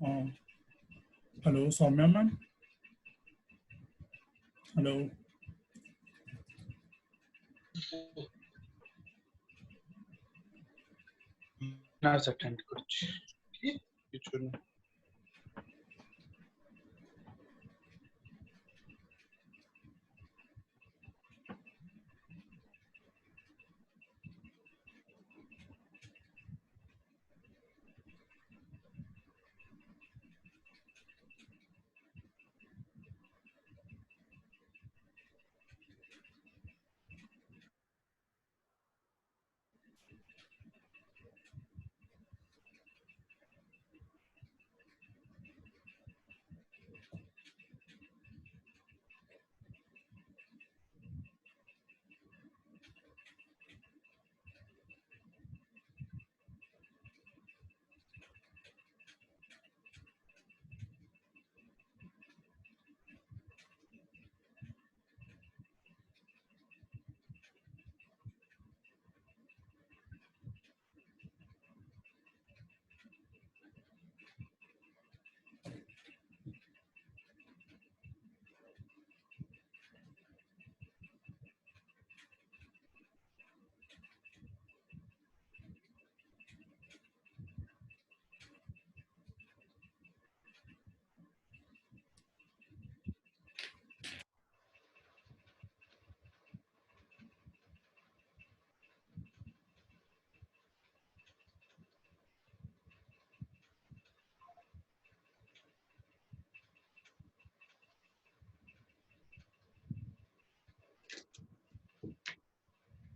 Uh, Hello, Soumya ma'am. Hello. Webinar attend कुछ कुछ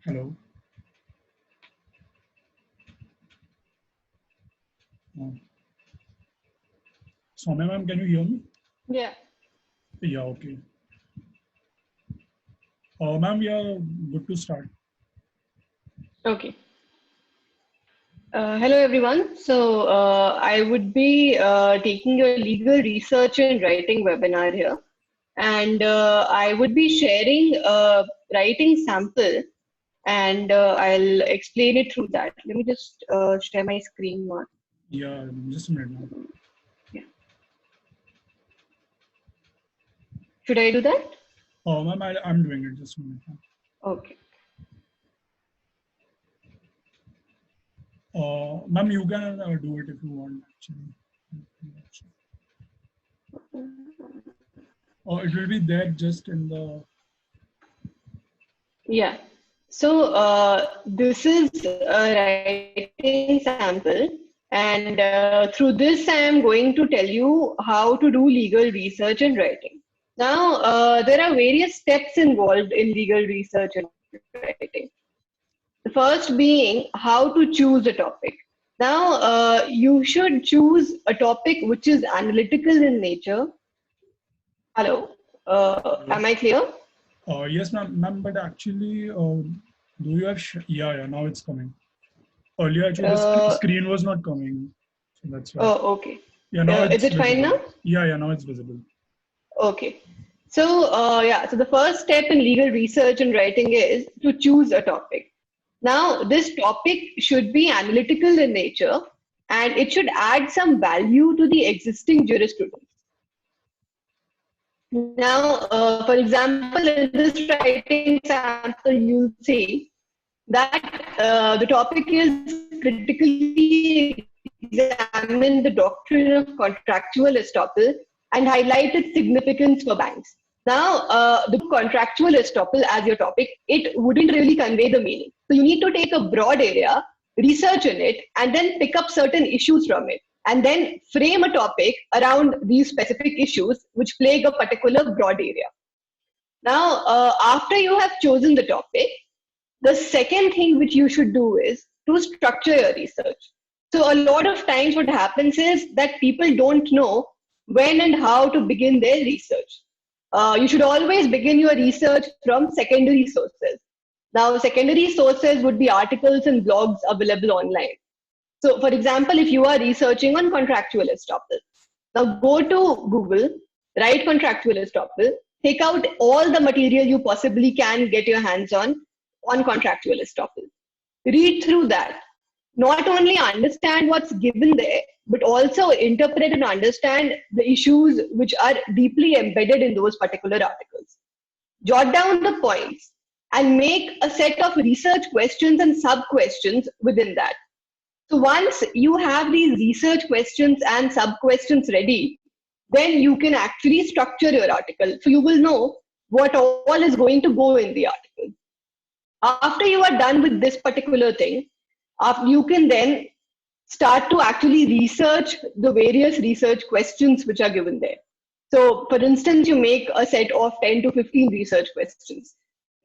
Hello. Uh, Soumya ma'am, can you hear me? Yeah. Yeah, okay. Ma'am, we are good to start. Okay. Hello, everyone. So I would be taking a legal research and writing webinar here. And I would be sharing a writing sample and I'll explain it through that. Let me just share my screen more. Yeah, just a minute now. Yeah. Should I do that? Ma'am, I'm doing it. Just a minute now. Okay. Ma'am, you can do it if you want, actually. It will be there just in the. Yeah. So this is a writing sample, and through this, I am going to tell you how to do legal research and writing. Now, there are various steps involved in legal research and writing. The first being how to choose a topic. Now, you should choose a topic which is analytical in nature. Hello, am I clear? Yes, ma'am, but actually, do you have? Yeah, now it's coming. Earlier, actually, the screen was not coming, so that's why. Oh, okay. Yeah, now Is it's it fine visible. now? Yeah, now it's visible. Okay. So, so the first step in legal research and writing is to choose a topic. Now, this topic should be analytical in nature and it should add some value to the existing jurisprudence. Now, for example, in this writing sample, you'll see that the topic is critically examine the doctrine of contractual estoppel and highlight its significance for banks. Now, the contractual estoppel as your topic, it wouldn't really convey the meaning. So you need to take a broad area, research in it, and then pick up certain issues from it, and then frame a topic around these specific issues which plague a particular broad area. Now, after you have chosen the topic, the second thing which you should do is to structure your research. So a lot of times what happens is that people don't know when and how to begin their research. You should always begin your research from secondary sources. Now, secondary sources would be articles and blogs available online. So, for example, if you are researching on contractual estoppel, now go to Google, write contractual estoppel, take out all the material you possibly can get your hands on contractual estoppel. Read through that. not only understand what's given there, but also interpret and understand the issues which are deeply embedded in those particular articles. Jot down the points and make a set of research questions and sub questions within that. So once you have these research questions and sub questions ready, then you can actually structure your article. So you will know what all is going to go in the article. After you are done with this particular thing, you can then start to actually research the various research questions which are given there. So for instance, you make a set of 10 to 15 research questions.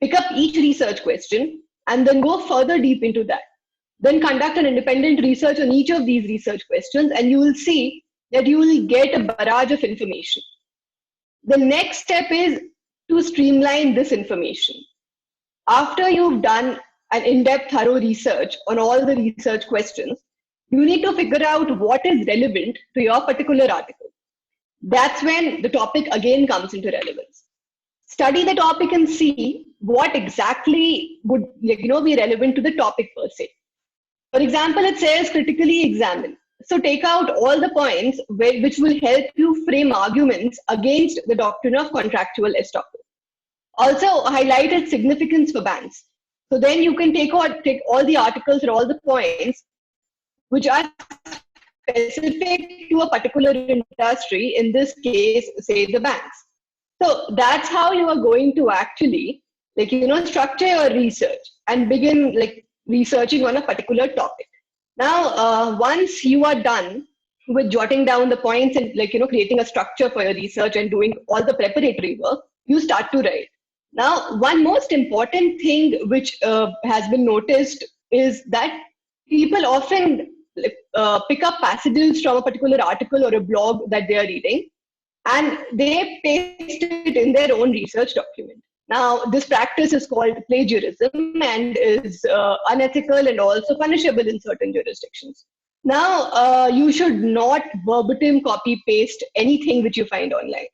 Pick up each research question and then go further deep into that. Then conduct an independent research on each of these research questions, and you will see that you will get a barrage of information. The next step is to streamline this information. After you've done an in-depth thorough research on all the research questions, you need to figure out what is relevant to your particular article. That's when the topic again comes into relevance. Study the topic and see what exactly would be relevant to the topic per se. For example, it says critically examine. So take out all the points which will help you frame arguments against the doctrine of contractual estoppel. Also highlight its significance for banks. So then you can take all the articles or all the points which are specific to a particular industry, in this case, say the banks. So that's how you are going to actually structure your research and begin researching on a particular topic. Now, once you are done with jotting down the points and creating a structure for your research and doing all the preparatory work, you start to write. Now, one most important thing which has been noticed is that people often pick up passages from a particular article or a blog that they are reading, and they paste it in their own research document. Now, this practice is called plagiarism and is unethical and also punishable in certain jurisdictions. Now, you should not verbatim copy paste anything which you find online.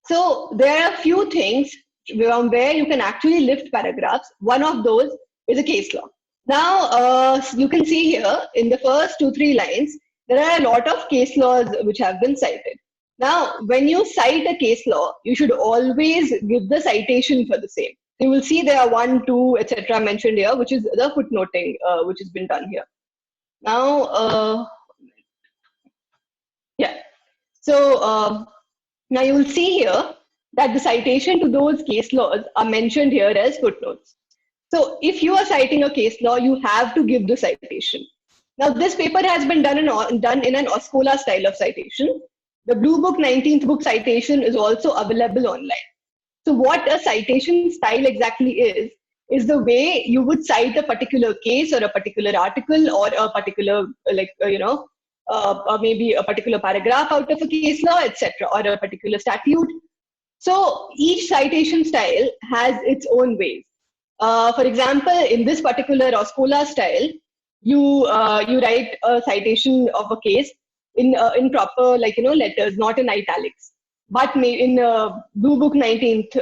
So there are a few things where you can actually lift paragraphs. One of those is a case law. Now, you can see here in the first 2-3 lines, there are a lot of case laws which have been cited. Now, when you cite a case law, you should always give the citation for the same. You will see there are 1, 2, etc. mentioned here, which is the footnoting which has been done here. Now, So now you will see here that the citation to those case laws are mentioned here as footnotes. So if you are citing a case law, you have to give the citation. Now, this paper has been done in an OSCOLA style of citation. The Blue Book 19th book citation is also available online. So what a citation style exactly is the way you would cite a particular case or a particular article or a particular, maybe a particular paragraph out of a case law, etc., or a particular statute. So each citation style has its own ways. For example, in this particular OSCOLA style, you write a citation of a case in proper letters, not in italics. But in Blue Book 19th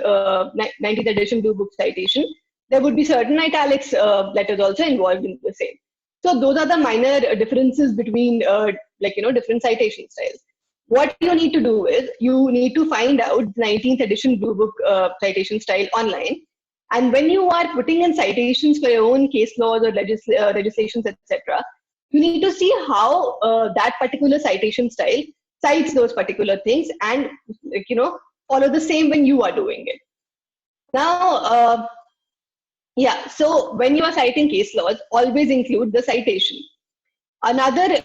edition Blue Book citation, there would be certain italics letters also involved in the same. So those are the minor differences between different citation styles. What you need to do is you need to find out 19th edition Blue Book citation style online. And when you are putting in citations for your own case laws or legislations, etc., you need to see how that particular citation style cites those particular things and follow the same when you are doing it. Now, so when you are citing case laws, always include the citation. Another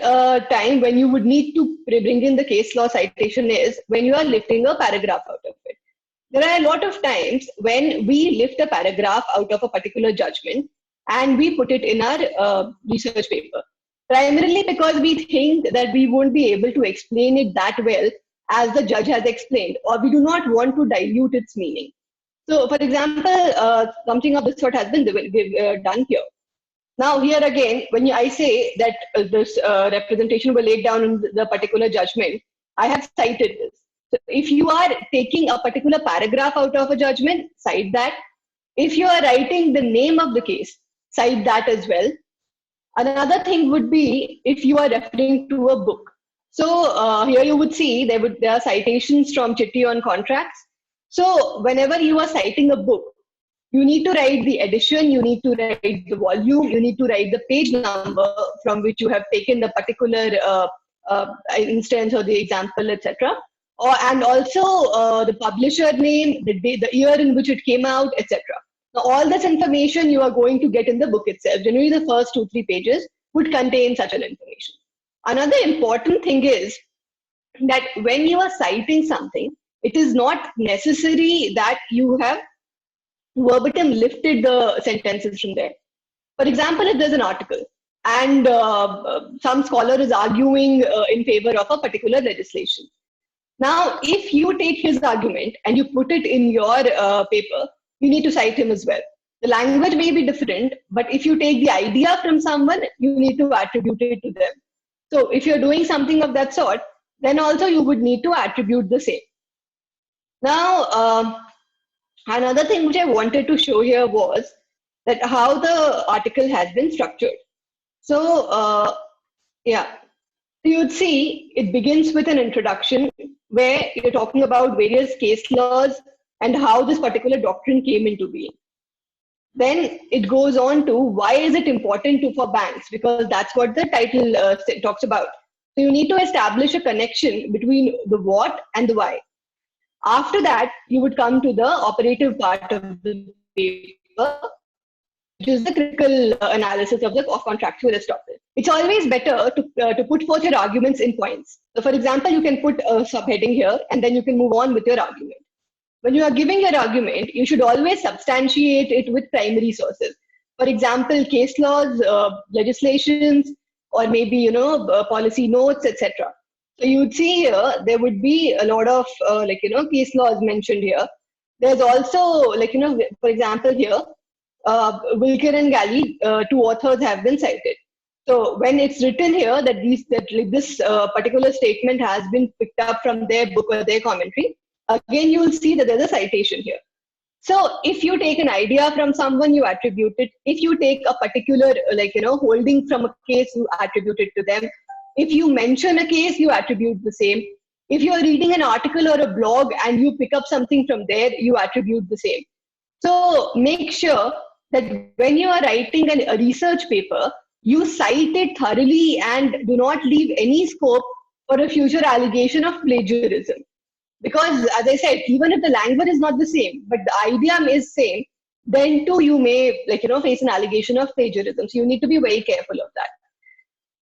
time when you would need to bring in the case law citation is when you are lifting a paragraph out of it. There are a lot of times when we lift a paragraph out of a particular judgment and we put it in our research paper, primarily because we think that we won't be able to explain it that well as the judge has explained, or we do not want to dilute its meaning. So, for example, something of this sort has been done here. Now, here again, when I say that this representation will lay down in the particular judgment, I have cited this. So if you are taking a particular paragraph out of a judgment, cite that. If you are writing the name of the case, cite that as well. Another thing would be if you are referring to a book. So here you would see there are citations from Chitti on contracts. So whenever you are citing a book, you need to write the edition, you need to write the volume, you need to write the page number from which you have taken the particular instance or the example, etc. And also the publisher name, the year in which it came out, etc. Now, all this information you are going to get in the book itself. Generally, the first 2-3 pages would contain such an information. Another important thing is that when you are citing something, it is not necessary that you have verbatim lifted the sentences from there. For example, if there's an article and some scholar is arguing in favor of a particular legislation. Now, if you take his argument and you put it in your paper, you need to cite him as well. The language may be different, but if you take the idea from someone, you need to attribute it to them. So if you're doing something of that sort, then also you would need to attribute the same. Now, another thing which I wanted to show here was that how the article has been structured. So, yeah, you would see it begins with an introduction where you're talking about various case laws and how this particular doctrine came into being. Then it goes on to why is it important for banks, because that's what the title talks about. So you need to establish a connection between the what and the why. After that, you would come to the operative part of the paper, which is the critical analysis of contractual estoppel. It's always better to put forth your arguments in points. So for example, you can put a subheading here and then you can move on with your argument. When you are giving your argument, you should always substantiate it with primary sources. For example, case laws, legislations, or maybe, policy notes, etc. So you would see here, there would be a lot of case laws mentioned here. There's also for example here, Wilker and Galli, 2 authors have been cited. So when it's written here that this particular statement has been picked up from their book or their commentary, again you will see that there's a citation here. So if you take an idea from someone, you attribute it. If you take a particular holding from a case, you attribute it to them. If you mention a case, you attribute the same. If you are reading an article or a blog and you pick up something from there, you attribute the same. So make sure that when you are writing a research paper, you cite it thoroughly and do not leave any scope for a future allegation of plagiarism. Because as I said, even if the language is not the same, but the idea is same, then too you may face an allegation of plagiarism. So you need to be very careful of that.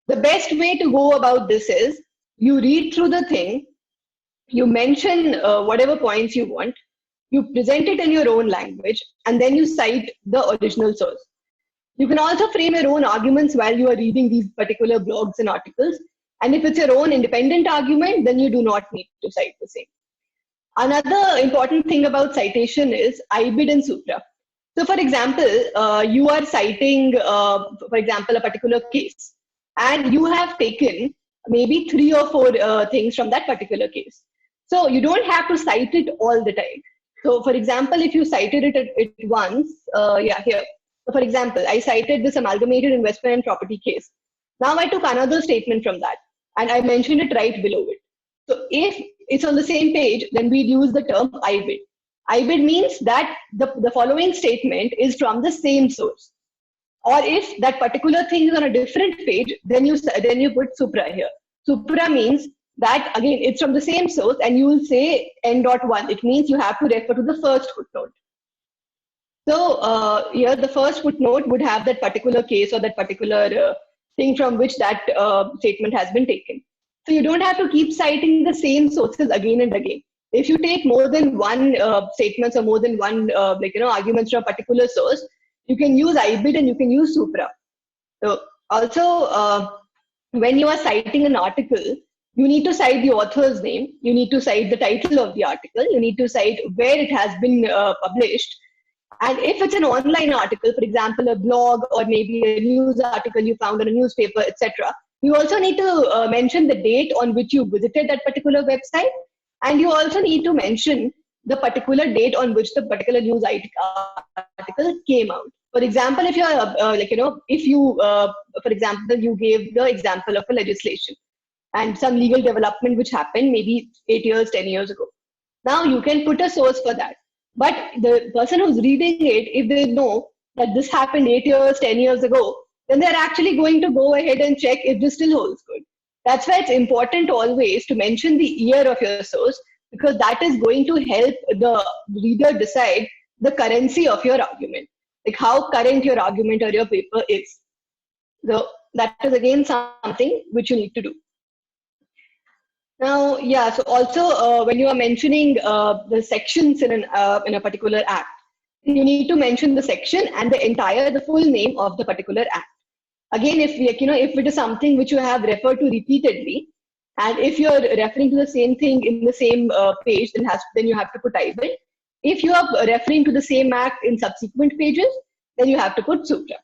The best way to go about this is you read through the thing, you mention whatever points you want, you present it in your own language, and then you cite the original source. You can also frame your own arguments while you are reading these particular blogs and articles. And if it's your own independent argument, then you do not need to cite the same. Another important thing about citation is IBID and supra. So for example, you are citing, for example, a particular case, and you have taken maybe 3 or 4 things from that particular case. So you don't have to cite it all the time. So for example, if you cited it once, here. So for example, I cited this amalgamated investment and property case. Now I took another statement from that and I mentioned it right below it. So if it's on the same page, then we'd use the term IBID. IBID means that the following statement is from the same source. Or if that particular thing is on a different page, then you put supra here. Supra means that again it's from the same source, and you will say n.1. It means you have to refer to the first footnote. So here the first footnote would have that particular case or that particular thing from which that statement has been taken. So you don't have to keep citing the same sources again and again. If you take more than one statements or more than one arguments from a particular source, you can use IBID and you can use supra. So also when you are citing an article, you need to cite the author's name, you need to cite the title of the article, you need to cite where it has been published. And if it's an online article, for example, a blog or maybe a news article you found in a newspaper, etc., you also need to mention the date on which you visited that particular website. And you also need to mention the particular date on which the particular news article came out. For example, if you're for example, you gave the example of a legislation and some legal development which happened maybe 8 years, 10 years ago. Now you can put a source for that. But the person who's reading it, if they know that this happened 8 years, 10 years ago, then they're actually going to go ahead and check if this still holds good. That's why it's important always to mention the year of your source, because that is going to help the reader decide the currency of your argument, like how current your argument or your paper is. So that is again something which you need to do. Now, yeah, so also when you are mentioning the sections in a particular act, you need to mention the section and the full name of the particular act. Again, if if it is something which you have referred to repeatedly, and if you're referring to the same thing in the same page, then you have to put title. If you are referring to the same act in subsequent pages, then you have to put supra.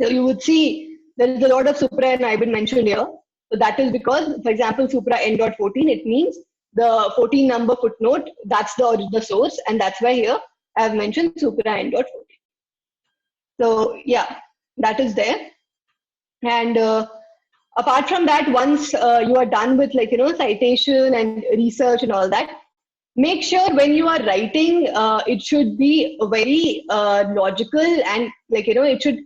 So you would see there is a lot of supra and IBIN mentioned here. So that is because, for example, supra n.14, it means the 14 number footnote, that's the source, and that's why here I have mentioned supra n.14. So yeah, that is there. And apart from that, once you are done with citation and research and all that, make sure when you are writing, it should be very logical and it should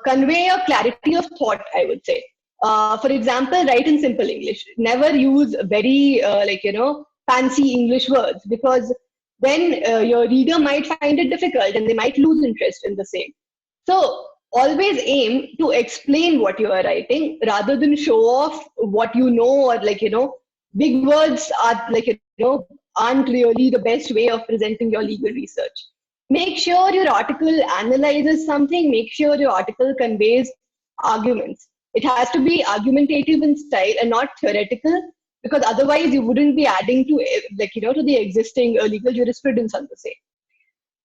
convey a clarity of thought, I would say. For example, write in simple English. Never use very fancy English words, because then your reader might find it difficult and they might lose interest in the same. So always aim to explain what you are writing rather than show off what you know, or big words are aren't really the best way of presenting your legal research. Make sure your article analyzes something. Make sure your article conveys arguments. It has to be argumentative in style and not theoretical, because otherwise you wouldn't be adding to to the existing legal jurisprudence on the same.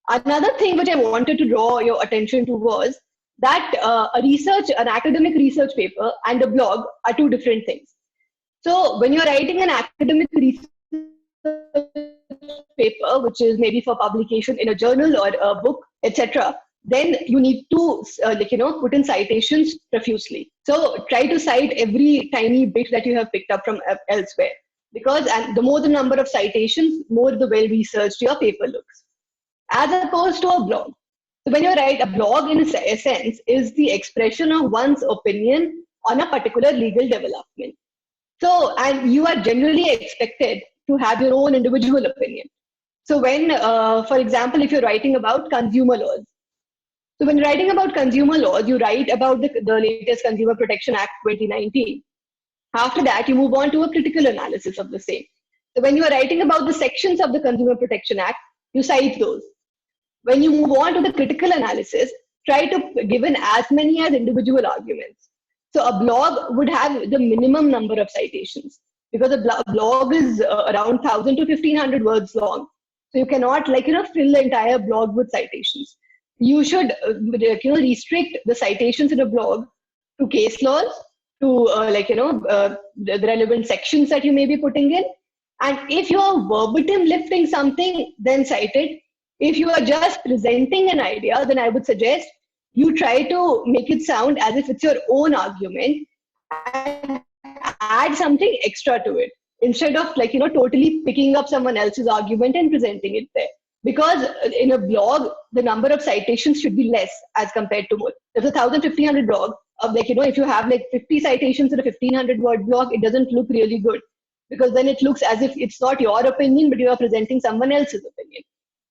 Another thing which I wanted to draw your attention to was that an academic research paper and a blog are two different things. So when you're writing an academic research paper, which is maybe for publication in a journal or a book, etc., then you need to put in citations profusely. So try to cite every tiny bit that you have picked up from elsewhere, because the more the number of citations, more the well researched your paper looks, as opposed to a blog. So when you write a blog, in a sense, is the expression of one's opinion on a particular legal development. So, and you are generally expected to have your own individual opinion. So when, for example, if you're writing about consumer laws, so when writing about consumer laws, you write about the latest Consumer Protection Act 2019. After that, you move on to a critical analysis of the same. So when you are writing about the sections of the Consumer Protection Act, you cite those. When you move on to the critical analysis, try to give in as many as individual arguments. So a blog would have the minimum number of citations, because a blog is around 1,000 to 1,500 words long. So you cannot fill the entire blog with citations. You should restrict the citations in a blog to case laws, to the relevant sections that you may be putting in. And if you are verbatim lifting something, then cite it. If you are just presenting an idea, then I would suggest you try to make it sound as if it's your own argument and add something extra to it, instead of totally picking up someone else's argument and presenting it there. Because in a blog, the number of citations should be less as compared to more. There's a 1,500 blog of if you have 50 citations in a 1,500 word blog, it doesn't look really good, because then it looks as if it's not your opinion, but you are presenting someone else's opinion.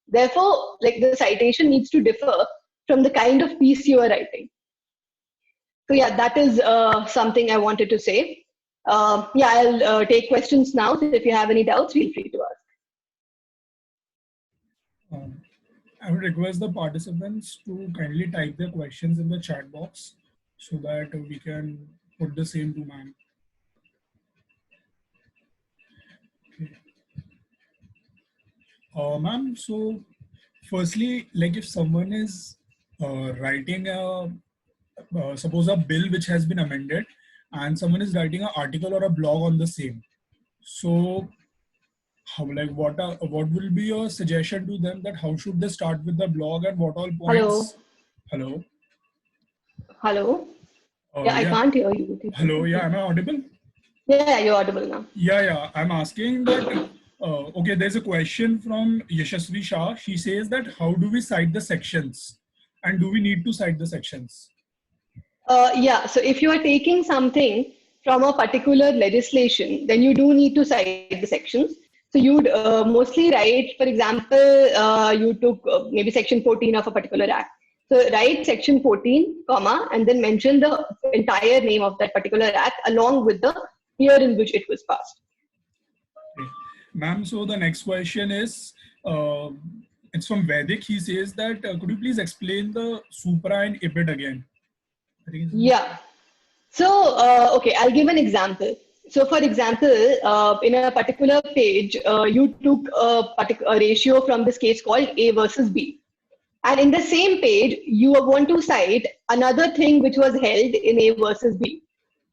Therefore, the citation needs to differ from the kind of piece you are writing. So yeah, that is something I wanted to say. I'll take questions now. So if you have any doubts, feel free to ask. I would request the participants to kindly type their questions in the chat box so that we can put the same to ma'am. Okay. Ma'am, so firstly, if someone is writing suppose a bill which has been amended, and someone is writing an article or a blog on the same. So how, like, what will be your suggestion to them, that how should they start with the blog and what all Hello. points? Hello. Hello. Yeah, I Yeah. can't hear you. Hello. Yeah. Am I audible? Yeah, you're audible now. Yeah. I'm asking that. Okay. There's a question from Yashasvi Shah. She says that how do we cite the sections, and do we need to cite the sections? Yeah, so if you are taking something from a particular legislation, then you do need to cite the sections. So you'd mostly write, for example, you took maybe section 14 of a particular act. So write section 14, comma, and then mention the entire name of that particular act along with the year in which it was passed. Okay. Ma'am, so the next question is, it's from Vedic. He says that, could you please explain the supra and ibid again? I think Yeah. So, okay, I'll give an example. So, for example, in a particular page, you took a ratio from this case called A versus B. And in the same page, you want to cite another thing which was held in A versus B.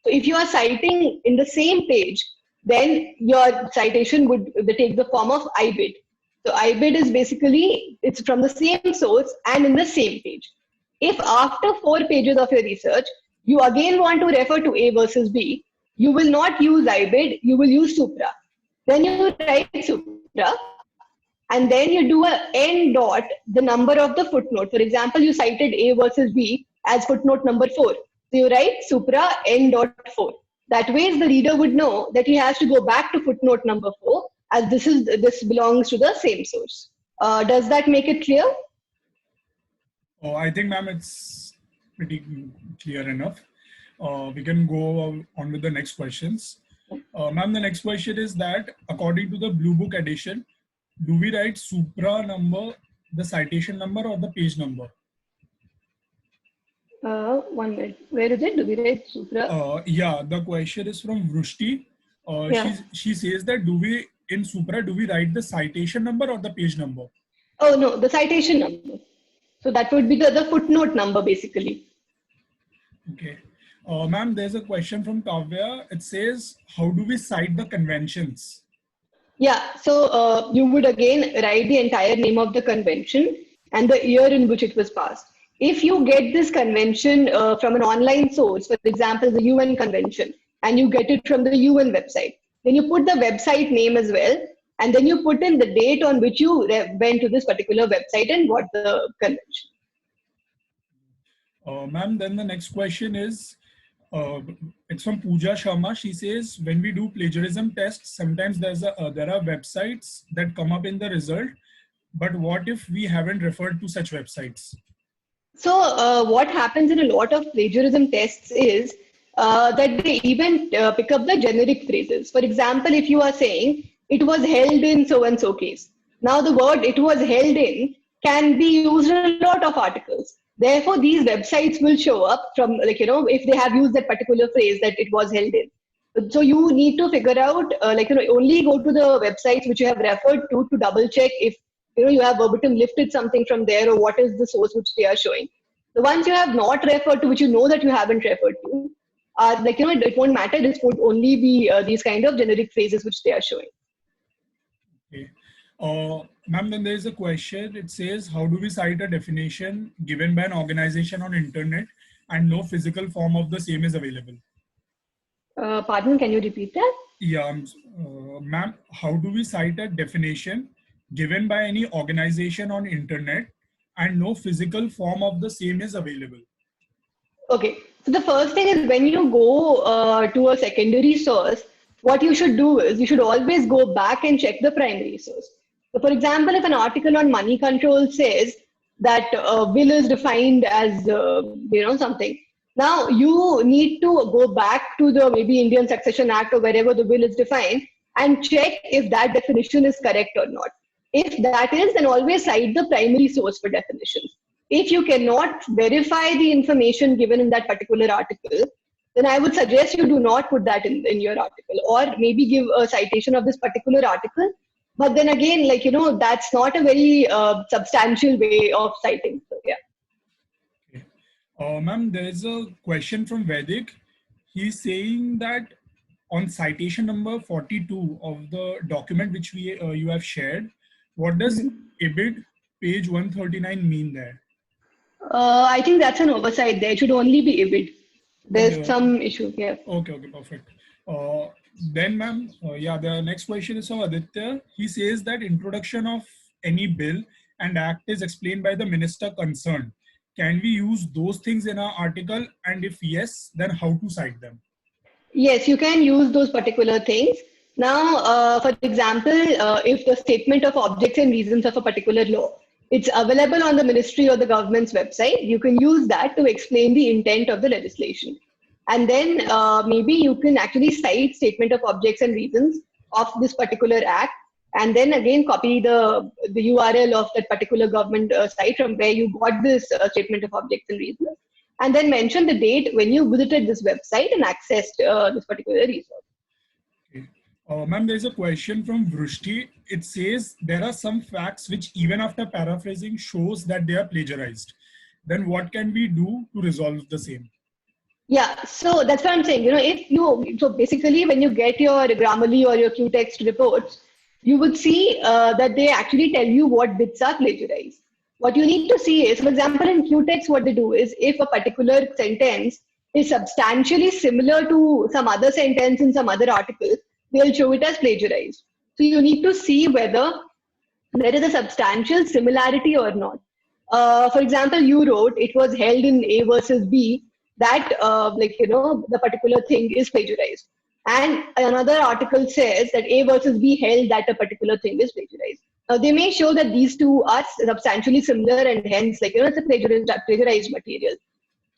So, if you are citing in the same page, then your citation would take the form of IBID. So, IBID is basically, it's from the same source and in the same page. If after 4 pages of your research, you again want to refer to A versus B, you will not use IBID, you will use supra. Then you write supra, and then you do a n dot, the number of the footnote. For example, you cited A versus B as footnote number 4. So you write supra n dot 4. That way the reader would know that he has to go back to footnote number 4, as this belongs to the same source. Does that make it clear? Oh, I think, ma'am, it's pretty clear enough. We can go on with the next questions. Ma'am, the next question is that, according to the Blue Book edition, do we write supra number, the citation number, or the page number? 1 minute. Where is it? Do we write supra? Yeah, the question is from Vrushti. Yeah. She says that, in supra, do we write the citation number or the page number? Oh, no, the citation number. So that would be the footnote number, basically. Okay. Ma'am, there's a question from Kavya. It says, how do we cite the conventions? Yeah, so you would again write the entire name of the convention and the year in which it was passed. If you get this convention from an online source, for example, the UN convention, and you get it from the UN website, then you put the website name as well, and then you put in the date on which you went to this particular website and got the convention. Ma'am, then the next question is, it's from Pooja Sharma. She says, when we do plagiarism tests, sometimes there are websites that come up in the result, but what if we haven't referred to such websites? So what happens in a lot of plagiarism tests is that they even pick up the generic phrases. For example, if you are saying it was held in so and so case, now the word it was held in can be used in a lot of articles. Therefore, these websites will show up from, like, if they have used that particular phrase that it was held in. So you need to figure out, only go to the websites which you have referred to double check if you have verbatim lifted something from there, or what is the source which they are showing. The ones you have not referred to, which you know that you haven't referred to, it won't matter. It would only be these kind of generic phrases which they are showing. Okay. Ma'am, then there is a question. It says, how do we cite a definition given by an organization on internet and no physical form of the same is available? Pardon, can you repeat that? Yeah, ma'am, how do we cite a definition given by any organization on internet and no physical form of the same is available? Okay, so the first thing is, when you go to a secondary source, what you should do is you should always go back and check the primary source. So, for example, if an article on money control says that will is defined as something, now you need to go back to the maybe Indian Succession Act or wherever the will is defined and check if that definition is correct or not. If that is, then always cite the primary source for definitions. If you cannot verify the information given in that particular article, then I would suggest you do not put that in your article, or maybe give a citation of this particular article. But then again, that's not a very substantial way of citing. So, yeah. Okay. Ma'am, there is a question from Vedic. He's saying that on citation number 42 of the document which you have shared, what does IBID page 139 mean there? I think that's an oversight there. It should only be IBID. There's Okay. some issue here. Okay, perfect. Then, ma'am, yeah, the next question is from Aditya. He says that introduction of any bill and act is explained by the minister concerned. Can we use those things in our article? And if yes, then how to cite them? Yes, you can use those particular things. Now, for example, if the statement of objects and reasons of a particular law, it's available on the ministry or the government's website, you can use that to explain the intent of the legislation. And then maybe you can actually cite statement of objects and reasons of this particular act, and then again copy the URL of that particular government site from where you got this statement of objects and reasons, and then mention the date when you visited this website and accessed this particular resource. Ma'am, there's a question from Vrushti. It says there are some facts which even after paraphrasing shows that they are plagiarized. Then what can we do to resolve the same? Yeah, so that's what I'm saying. So basically when you get your Grammarly or your Q-text reports, you would see that they actually tell you what bits are plagiarized. What you need to see is, for example, in Q-text, what they do is if a particular sentence is substantially similar to some other sentence in some other article, they'll show it as plagiarized. So you need to see whether there is a substantial similarity or not. For example, you wrote it was held in A versus B that the particular thing is plagiarized. And another article says that A versus B held that a particular thing is plagiarized. Now they may show that these two are substantially similar and hence it's a plagiarized material.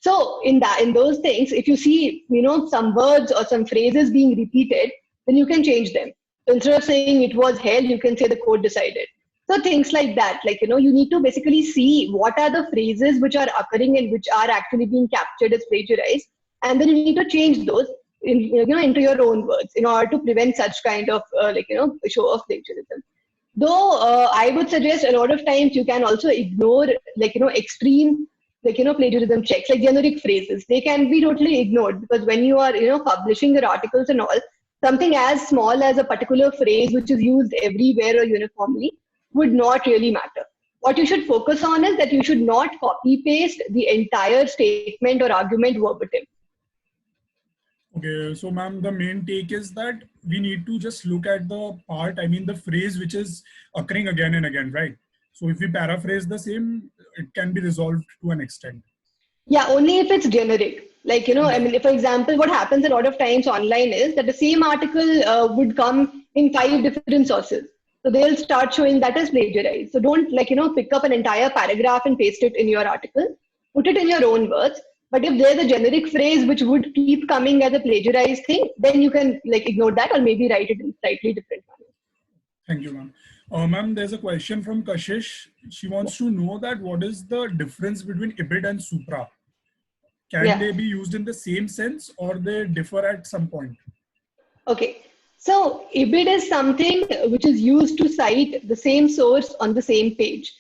So in those things, if you see some words or some phrases being repeated, then you can change them. So instead of saying it was held, you can say the court decided. So things like that, you need to basically see what are the phrases which are occurring and which are actually being captured as plagiarized, and then you need to change those into your own words in order to prevent such kind of show of plagiarism. Though I would suggest a lot of times you can also ignore extreme plagiarism checks, like generic phrases. They can be totally ignored because when you are publishing your articles and all, something as small as a particular phrase which is used everywhere or uniformly would not really matter. What you should focus on is that you should not copy paste the entire statement or argument verbatim. Okay, so ma'am, the main take is that we need to just look at the part, the phrase which is occurring again and again, right? So if we paraphrase the same, it can be resolved to an extent. Yeah, only if it's generic. For example, what happens a lot of times online is that the same article would come in 5 different sources. So they'll start showing that as plagiarized. So don't pick up an entire paragraph and paste it in your article. Put it in your own words. But if there's a generic phrase which would keep coming as a plagiarized thing, then you can ignore that or maybe write it in slightly different manner. Thank you, ma'am. Ma'am, there's a question from Kashish. She wants to know that what is the difference between IBID and Supra? Can they be used in the same sense or they differ at some point? Okay. So IBID is something which is used to cite the same source on the same page.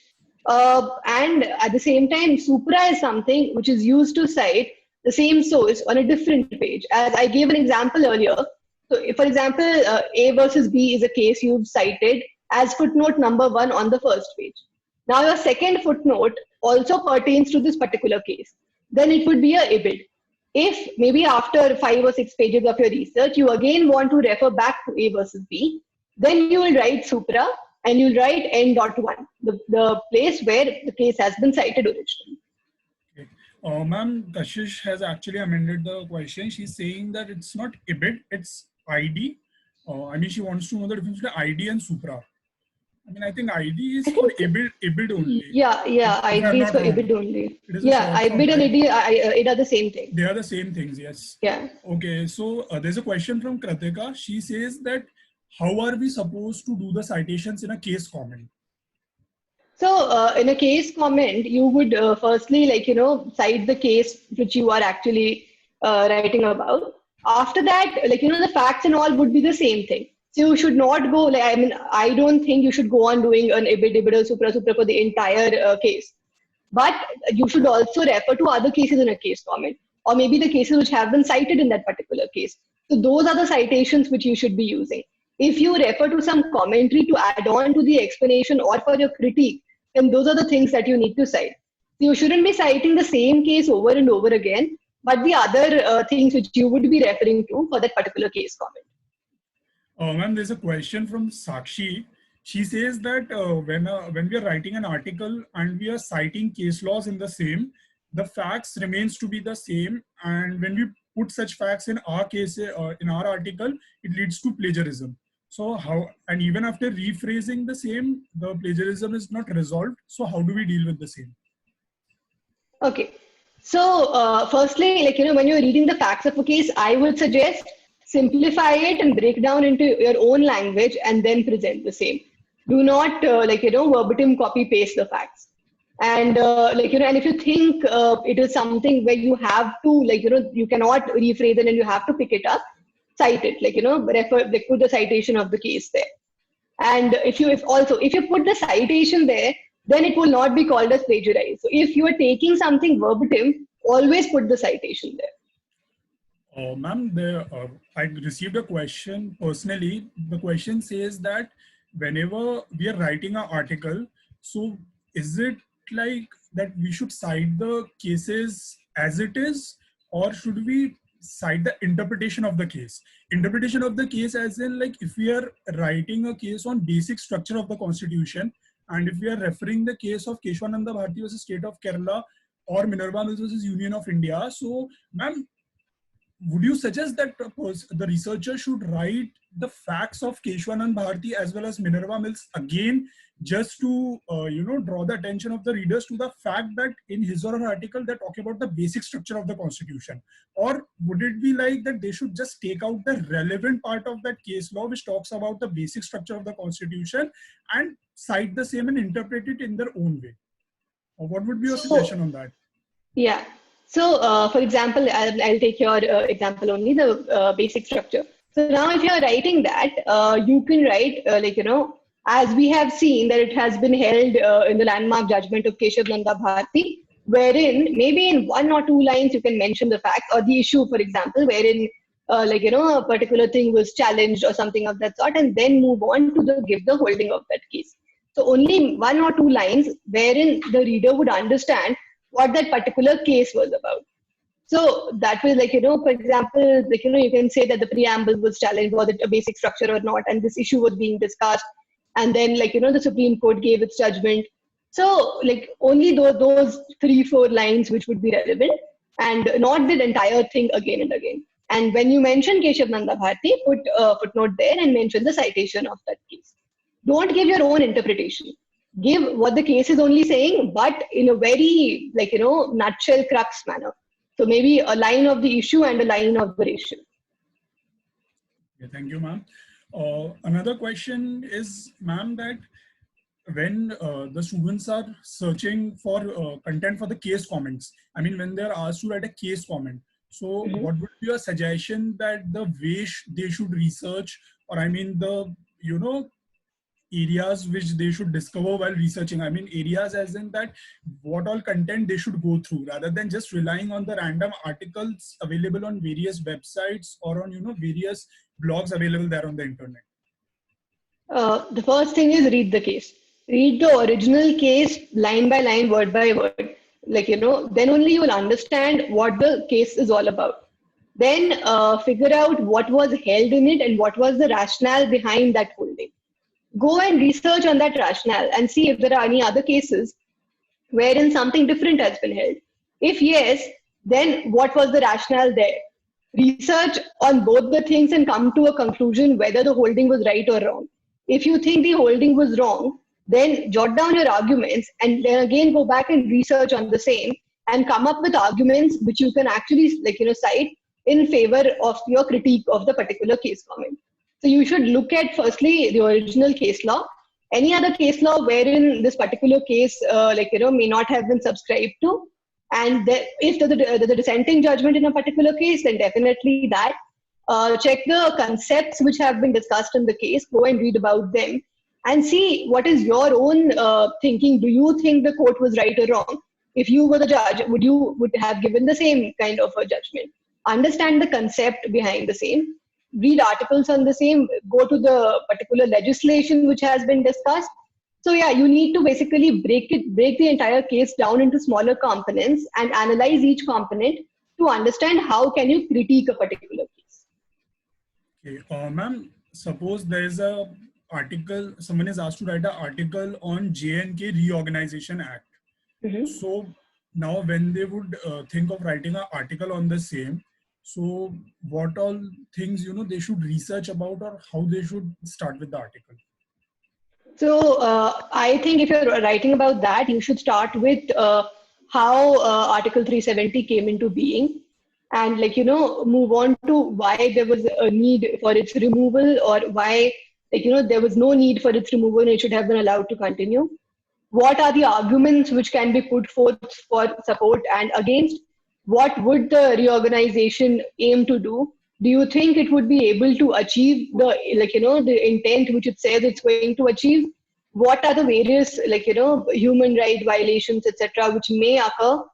And at the same time, Supra is something which is used to cite the same source on a different page. As I gave an example earlier. So if, for example, A versus B is a case you've cited as footnote number 1 on the first page. Now your second footnote also pertains to this particular case. Then it would be a IBID. If maybe after 5 or 6 pages of your research, you again want to refer back to A versus B, then you will write Supra and you'll write N.1, the place where the case has been cited originally. Okay. Ma'am, Kashish has actually amended the question. She's saying that it's not IBID, it's ID. She wants to know the difference between ID and Supra. I think ID is for IBID only. Yeah, ID is for IBID only. Yeah, IBID and ID are the same thing. They are the same things, yes. Yeah. Okay, so there's a question from Kratika. She says that how are we supposed to do the citations in a case comment? So in a case comment, you would firstly, cite the case which you are actually writing about. After that, the facts and all would be the same thing. So you should not go, I don't think you should go on doing an IBID or Supra for the entire case. But you should also refer to other cases in a case comment, or maybe the cases which have been cited in that particular case. So those are the citations which you should be using. If you refer to some commentary to add on to the explanation or for your critique, then those are the things that you need to cite. You shouldn't be citing the same case over and over again, but the other things which you would be referring to for that particular case comment. Ma'am, there's a question from Sakshi. She says that when we are writing an article and we are citing case laws in the same, the facts remains to be the same, and when we put such facts in our case in our article, it leads to plagiarism. So how, and even after rephrasing the same, the plagiarism is not resolved. So how do we deal with the same? Okay. So firstly, when you're reading the facts of a case, I would suggest simplify it and break down into your own language and then present the same. Do not verbatim copy paste the facts. And and if you think it is something where you have to you cannot rephrase it and you have to pick it up, cite it, put the citation of the case there. And if you put the citation there, then it will not be called as plagiarized. So if you are taking something verbatim, always put the citation there. Ma'am, I received a question personally. The question says that whenever we are writing an article, so is it like that we should cite the cases as it is, or should we cite the interpretation of the case? Interpretation of the case as in, like, if we are writing a case on basic structure of the constitution, and if we are referring the case of Keshwananda Bharti versus State of Kerala or Minerva Mills versus Union of India, so ma'am, would you suggest that the researcher should write the facts of Keshwanand Bharti as well as Minerva Mills again, just to draw the attention of the readers to the fact that in his or her article they're talking about the basic structure of the constitution? Or would it be like that they should just take out the relevant part of that case law which talks about the basic structure of the constitution and cite the same and interpret it in their own way? Or what would be your suggestion on that? Yeah. So, for example, I'll take your example only, the basic structure. So now if you're writing that, you can write, as we have seen that it has been held in the landmark judgment of Keshavananda Bharti, wherein maybe in 1 or 2 lines you can mention the fact or the issue, for example, wherein a particular thing was challenged or something of that sort, and then move on to give the holding of that case. So only 1 or 2 lines wherein the reader would understand what that particular case was about. So that will, for example, you can say that the preamble was challenged, was it a basic structure or not, and this issue was being discussed, and then the Supreme Court gave its judgment. So only those 3-4 lines which would be relevant, and not the entire thing again and again. And when you mention Keshavananda Bharti, put a footnote there and mention the citation of that case. Don't give your own interpretation. Give what the case is only saying, but in a very nutshell crux manner. So maybe a line of the issue and a line of the issue. Okay, thank you, ma'am. Another question is, ma'am, that when the students are searching for content for the case comments, I mean, when they're asked to write a case comment, so what would be your suggestion that the way they should research, or I mean the areas which they should discover while researching? I mean, areas as in that what all content they should go through, rather than just relying on the random articles available on various websites or on various blogs available there on the internet. The first thing is read the case. Read the original case line by line, word by word. Then only you will understand what the case is all about. Then figure out what was held in it and what was the rationale behind that holding. Go and research on that rationale and see if there are any other cases wherein something different has been held. If yes, then what was the rationale there? Research on both the things and come to a conclusion whether the holding was right or wrong. If you think the holding was wrong, then jot down your arguments and then again go back and research on the same and come up with arguments which you can actually cite in favor of your critique of the particular case comment. So you should look at firstly the original case law, any other case law wherein this particular case may not have been subscribed to, and if there's a dissenting judgment in a particular case, then definitely that. Check the concepts which have been discussed in the case, go and read about them and see what is your own thinking. Do you think the court was right or wrong? If you were the judge, would have given the same kind of a judgment? Understand the concept behind the same read articles on the same, go to the particular legislation which has been discussed. So yeah, you need to basically break the entire case down into smaller components and analyze each component to understand how can you critique a particular case. Okay, ma'am, suppose there is a article, someone is asked to write an article on J&K Reorganization Act. Mhm. So now when they would think of writing an article on the same, so what all things, they should research about, or how they should start with the article? So I think if you're writing about that, you should start with how Article 370 came into being, and move on to why there was a need for its removal, or why there was no need for its removal and it should have been allowed to continue. What are the arguments which can be put forth for support and against? What would the reorganization aim to do? Do you think it would be able to achieve the intent which it says it's going to achieve? What are the various human right violations, etc., which may occur?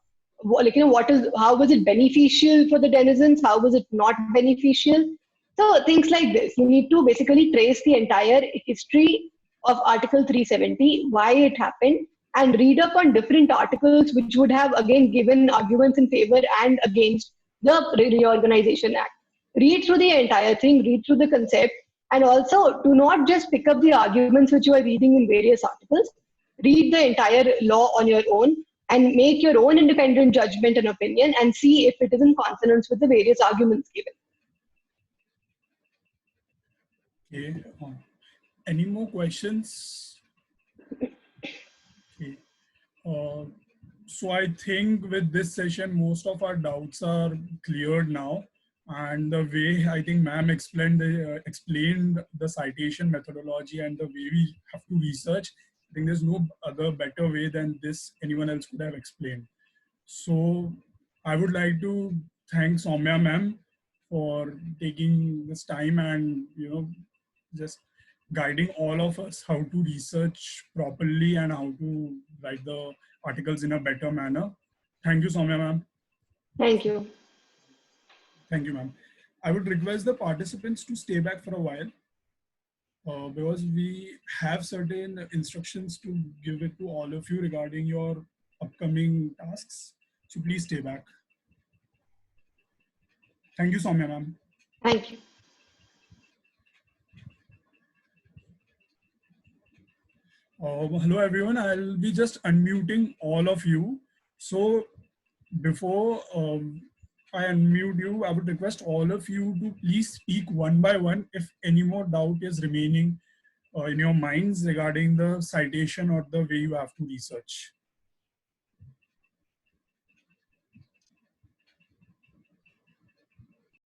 How was it beneficial for the denizens? How was it not beneficial? So things like this, you need to basically trace the entire history of Article 370, why it happened, and read up on different articles which would have again given arguments in favor and against the Reorganization Act. Read through the entire thing, read through the concept, and also do not just pick up the arguments which you are reading in various articles. Read the entire law on your own and make your own independent judgment and opinion and see if it is in consonance with the various arguments given. Okay. Any more questions? Okay. So I think with this session, most of our doubts are cleared now. And the way I think ma'am explained the citation methodology and the way we have to research, I think there's no other better way than this anyone else could have explained. So I would like to thank Soumya ma'am for taking this time and just guiding all of us how to research properly and how to write the articles in a better manner. Thank you, Soumya ma'am. Thank you. Thank you, ma'am. I would request the participants to stay back for a while because we have certain instructions to give it to all of you regarding your upcoming tasks. So please stay back. Thank you, Soumya ma'am. Thank you. Hello everyone, I'll be just unmuting all of you. So before I unmute you, I would request all of you to please speak one by one if any more doubt is remaining in your minds regarding the citation or the way you have to research.